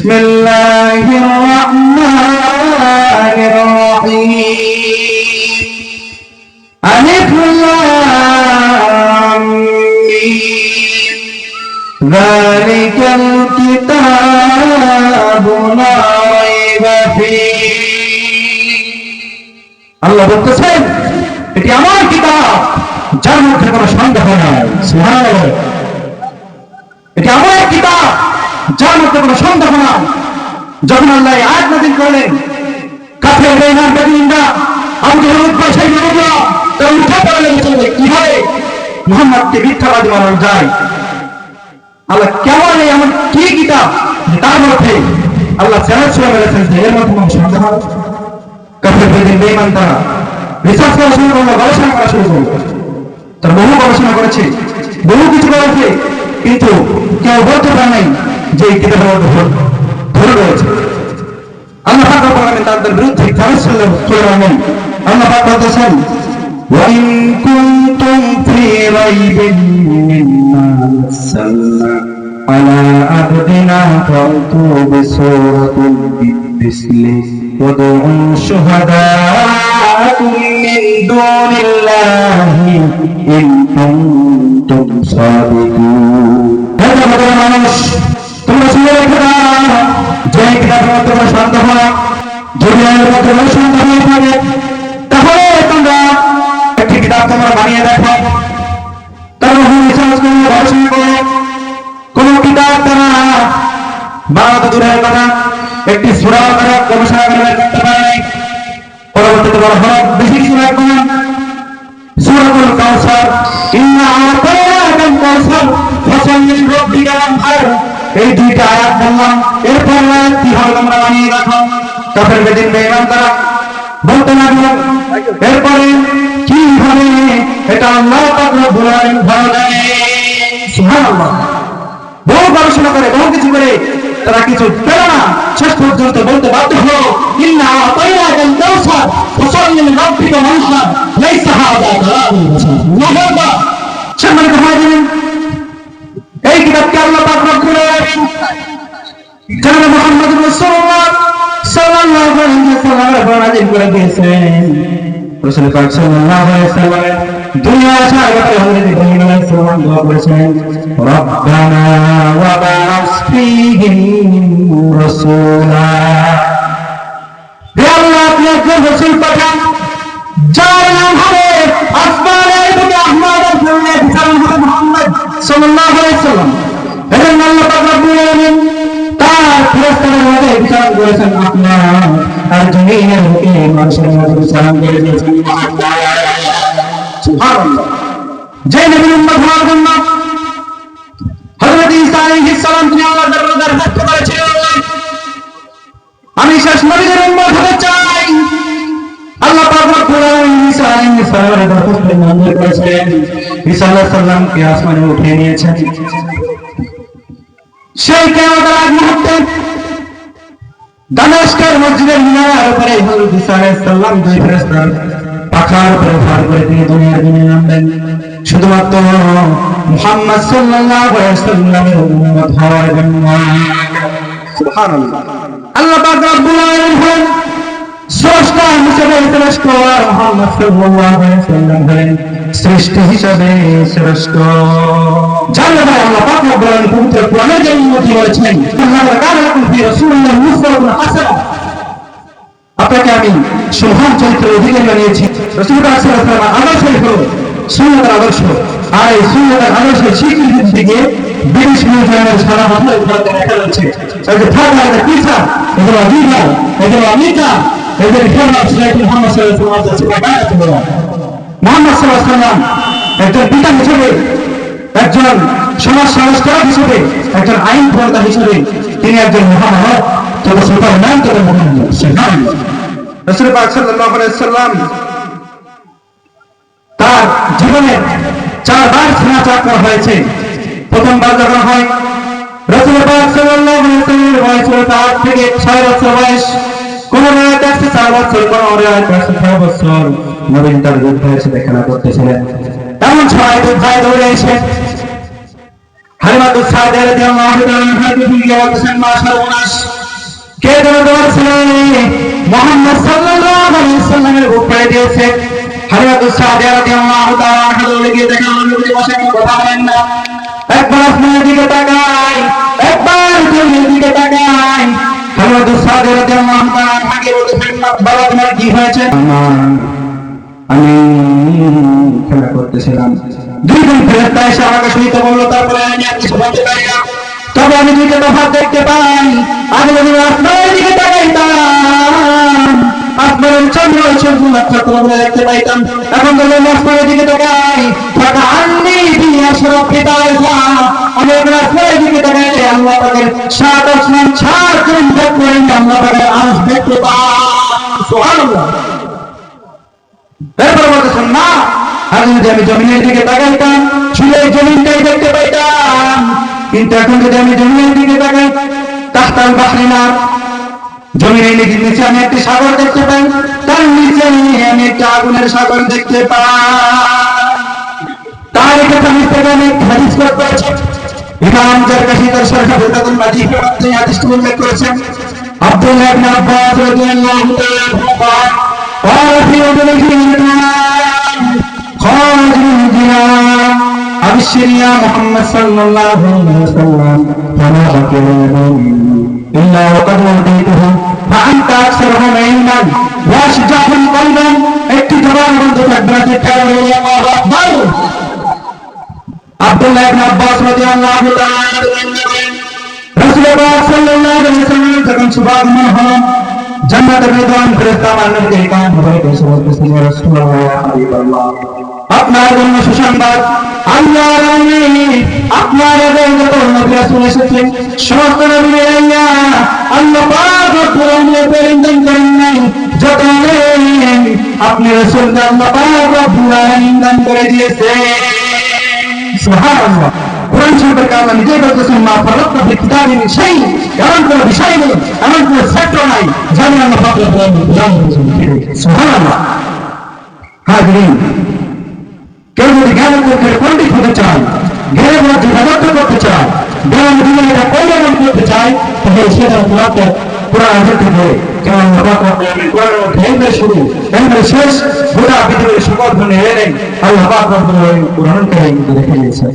বিসমিল্লাহির রহমানির রহিম। আলিফ লাম মিম। যালিকাল কিতাবু লা রাইবা ফীহ। আল্লাহ বলতেছেন এটি আমার কিতাব, যার মধ্যে কোনো সন্দেহ নাই। সুবহানাল্লাহ। এটি আমার কিতাব, যার মধ্যে কোনো সন্দেহ নাই। যখন আল্লাহ এই আয়াত নাযিল করলেন, কাফের বেঈমান বেঈমানরা আবু জাহল উতবা সাইবা তারা উঠে পড়লেন কিভাবে মুহাম্মদকে মিথ্যাবাদী বানানো যায়। আল্লাহ কেমন এমন কি কিতাব তার মধ্যে আল্লাহ চ্যালেঞ্জ করে বলেছেন যে এর মধ্যে কোনো সন্দেহ নাই। কাফের বেঈমান তারা রিসার্চ করা শুরু করলো, গবেষণা করা শুরু করলো। তারা বহু গবেষণা করেছে, বহু কিছু করেছে, কিন্তু কেউ বলতে পারে নাই যে এই কিতাবের মধ্যে ভুল রয়েছে। আল্লাহ পাক রব্বুল আলামিন তাদের বিরুদ্ধে ফয়সালা করলেন। আল্লাহ পাক বলেছেন ওয়াইন কুনতুম ফি রাইবিন মিম্মা নাযালনা আলা আবদিনা ফাতু বিসূরাতিন মিসলি ওয়াদউ শুহাদাআকুম মিন দুনিল্লাহি ইন কুনতুম সাদিকুন। মানুষ তোমরা শুনে রেখে দাও, যে কিতাবের মধ্যে কোনো সন্দেহ না, যদি এর মধ্যে কোনো সন্দেহ থাকে তাহলে তোমরা একটি কিতাব তোমরা বানিয়ে দেখো। তারা রিসার্চ করে গবেষণা করে কোন কিতাব তারা বানাতে দূরের কথা, একটি সূরা তারা গবেষণা করে করতে পারে নাই। পরবর্তীতে বলা হলো বেসিক সূরা কোন? সূরাতুল কাউসার। ইন্না আতাইনাকাল কাউসার ফাসাল্লি লিরাব্বিকা ওয়ানহার। এই দুইটা আয়াত বললাম, এরপর আয়াত কি হবে তোমরা বানিয়ে রাখো। কাফের বেঈমান তারা বলতে লাগলো এরপরে কি হবে এটা আল্লাহ পাক রব্বুল আলামিন ভালো জানে। সুবহানাল্লাহ। বহু গবেষণা করে, বহু কিছু করে তারা কিছু পেল না, শেষ পর্যন্ত বলতে বাধ্য হলো ইন্না আতাইনাকাল কাউসার ফাসাল্লি লিরাব্বিকা ওয়ানহার লাইসা হাযা কালামুল বাশার। আল্লাহ সম্মানিত হাজিরিন, এই কিতাবকে আল্লাহ পাক রব্বুল আলামিন জনাব মুহাম্মদ রাসূলুল্লাহ সাল্লাল্লাহু আলাইহি ওয়াসাল্লাম নাযিল করে দিয়েছেন। রাসূল পাক সাল্লাল্লাহু আলাইহি ওয়াসাল্লাম দুনিয়া আসার আগে হযরত ইব্রাহিম আলাইহিস সালাম দোয়া করেছেন, রব্বানা ওয়া বা'আস ফীহিম রাসূলা। হে আল্লাহ, আপনি একজন রাসূল পাঠান যার নাম হবে আসমানের বুকে আহমদ আল-ফুল্লাহ বিশাল মুহাম্মদ সাল্লাল্লাহু আলাইহি ওয়াসাল্লাম। এজন্য আল্লাহ পাক রব্বুল আলামিন তার ফেরেশতাদের মধ্যে বিশাল করেছেন আপনার, আর জমিনের বুকে মানুষের মধ্যে বিশাল করে দিয়েছেন সুবহানাল্লাহ। যে নবীর উম্মত হওয়ার জন্য হযরত ঈসা আলাইহিস সালাম তিনি আল্লাহর দরবারে দরখাস্ত করেছিলেন, আমি শেষ নবীর উম্মত হতে চাই। আল্লাহ পাক রব্বুল আলামিন ঈসা আলাইহিস সালামের দরখাস্ত মঞ্জুর করেছেন। ঈসা আলাইহিস সালামকে আসমানে উঠিয়ে নিয়েছেন। সেই কিয়ামতের আগ মুহূর্তে দামেস্কের মসজিদের মিনারের উপরে হযরত ঈসা আলাইহিস সালাম দুই ফেরেশতার পাখার উপরে ভার করে তিনি দুনিয়ার জমিনে নামবেন, শুধুমাত্র মুহাম্মদ সাল্লাল্লাহু আলাইহি ওয়াসাল্লামের উম্মত হওয়ার জন্য। সুবহানাল্লাহ। আল্লাহ পাক রব্বুল আলামিন হলেন স্রষ্টা হিসেবে শ্রেষ্ঠ, আর মুহাম্মদ সাল্লাল্লাহু আলাইহি ওয়াসাল্লাম হলেন সৃষ্টি হিসেবে শ্রেষ্ঠ। জানলে ভাই আল্লাহ পাক রব্বুল আলামিন পবিত্র কোরআনে যে উম্মতি বলেছেন, আল্লাহ কালাকুম ফি রাসূলিল্লাহি উসওয়াতুন হাসানাহ। আপনাকে আমি সুবহান চরিত্রের অধিকারী বানিয়েছি। রাসূল সাল্লাল্লাহু আলাইহি ওয়াসাল্লাম আদর্শ হলো সুন্নাতের আদর্শ, আর এই সুন্নাতের আদর্শের স্বীকৃতি থেকে 20 মিলিয়নের সারা মাথায় উঠাতে দেখা যাচ্ছে। এই যে ফারমান কিসা, এগুলো আদিবা, এগুলো আমিতা, এদের খেলাফ সাইয়েদ মুহাম্মদ সাল্লাল্লাহু আলাইহি ওয়াসাল্লাম। মুহাম্মদ সাল্লাল্লাহু আলাইহি ওয়াসাল্লাম একজন পিতা হিসেবে, একজন সমাজ সংস্কারক হিসেবে, একজন আইন প্রণেতা হিসেবে তিনি একজন মহামানব, তবে সুপার ম্যান, তবে মুহাম্মদ সুবহানাল্লাহ। রাসূল পাক সাল্লাল্লাহু আলাইহি ওয়াসাল্লাম তার জীবনে 4 বার সিনা চাকরা হয়েছে। প্রথমবার যখন হয় রাসূল পাক সাল্লাল্লাহু আলাইহি ওয়াসাল্লামের বয়স ছিল 8 থেকে 6 বছর বয়স। কোন রাতে 4 বছর, কোন রাতে 6 বছর। নবী তার যুদ্ধের সাথে খেলা করতেছিলেন, এমন সময় যুদ্ধে দৌড়ে এসে হালিমাতুস সাদিয়া রাদিয়াল্লাহু তাআলা আনহাকে ফিরিয়ে বলতেছেন, মা সর্বনাশ, কে যেন তোমার ছেলে মুহাম্মদ সাল্লাল্লাহু আলাইহি ওয়াসাল্লামের উপরে দিয়েছে। হালিমাতুস সাদিয়া রাদিয়াল্লাহু তাআলা আনহা দৌড়ে গিয়ে দেখেন নবী বসে কথা বলেন না। একবার আসমানের দিকে তাকায়, একবার জমিনের দিকে তাকায়। হালিমাতুস সাদিয়া রাদিয়াল্লাহু তাআলা আনহাকে বলতেছেন, বাবা তোমার কি হয়েছে? আমি খেলা করতেছিলাম, দুইজন ফেরেশতা এসে আমাকে শুইতে বললো, তারপরে আমি আর কিছু বলতে পারি না। তবে আমি দুইটা তফাৎ দেখতে পাই। আমি যদি আসমানের দিকে তাকাইতাম, আসমানের চন্দ্র সূর্য নক্ষত্র বলে দেখতে পাইতাম। এখন যদি আমি আসমানের দিকে তাকাই, ফাঁকা আন্নি দিয়ে সরব পিতাইসা, আমি এখন আসমানের দিকে তাকাইলে আল্লাহ পাকের সাত আসমান ছাড় করে করেন আল্লাহ পাকের আরশ দেখতে পাই। সুবহানাল্লাহ। এরপর বলতেছেন না, আর যদি আমি জমিনের দিকে তাকাইতাম, শুধু এই জমিনটাই দেখতে পাইতাম। কিন্তু এখন যদি আমি জমিনের দিকে তাকাই, তাহতাল বাহরি না, জমিনের নিচে আমি একটি সাগর দেখতে পাই, তার নিচে আমি একটা আগুনের সাগর দেখতে পাই। তার কথা থেকে আমি হাদিস করেছি, ইমাম জারকাশী তার শরহ ফাতুল মাজিদের মধ্যে হাদিসটি উল্লেখ করেছেন। আব্দুল্লাহ ইবনে আব্বাস রাদিয়াল্লাহু তাআলা قال في أذنه خارج من الجنان أبشر يا محمد صلى الله عليه وسلم فما بقي يوم إلا وقد أوتيته فأنت أكثرهم علما وأشجعهم قلبا একটি জবান বন্ধ থাকবে না, ঠিক আল্লাহু আকবার। আব্দুল্লাহ ইবনে আব্বাস রাদিয়াল্লাহু তাআলা রাসূলুল্লাহ সাল্লাল্লাহু আলাইহি ওয়াসাল্লাম যখন সুবহানাল্লাহ হলো, জান্নাতের মেহমান ফেরেশতা নবীকে কান ধরে এসে বলতেছেন, ইয়া রাসূলুল্লাহ, ইয়া হাবিবাল্লাহ, আপনার জন্য সুসংবাদ। আল্লাহর আমিন, আপনার আগে যত নবী রাসূল এসেছেন সমস্ত নবীদের আল্লাহ পাক রব্বুল আলামিন প্রেরণ করেন নাই, যত আপনি রাসূলকে আল্লাহ পাক রব্বুল আলামিন দান করে দিয়েছেন। সুবহানাল্লাহ। কোরআন শরীফের আল্লাহ নিজেই বলতেছেন, মা ফারাতনা ফিল কিতাবি মিন শাই, এমন কোন বিষয় নেই, এমন কোন সেক্টর নাই জানি আল্লাহ পাক রব্বুল আলামিন জানেন। সুবহানাল্লাহ। হাজিরিন, কেউ যদি জ্ঞানের মধ্যে পণ্ডিত হতে চায়, জ্ঞানের মধ্যে ব্যবহার করতে চায়, জ্ঞান দুনিয়াটা কল্যাণ করতে চায়, তাহলে সেটা কোরআন থেকে কেমন কোরআনের মধ্যে এমনি শুরু এমনি শেষ, গোটা পৃথিবীর সকল ধরনের এলেন আল্লাহ পাক রব্বুল আলামিন কোরআন কারীমে রেখে দিয়েছেন।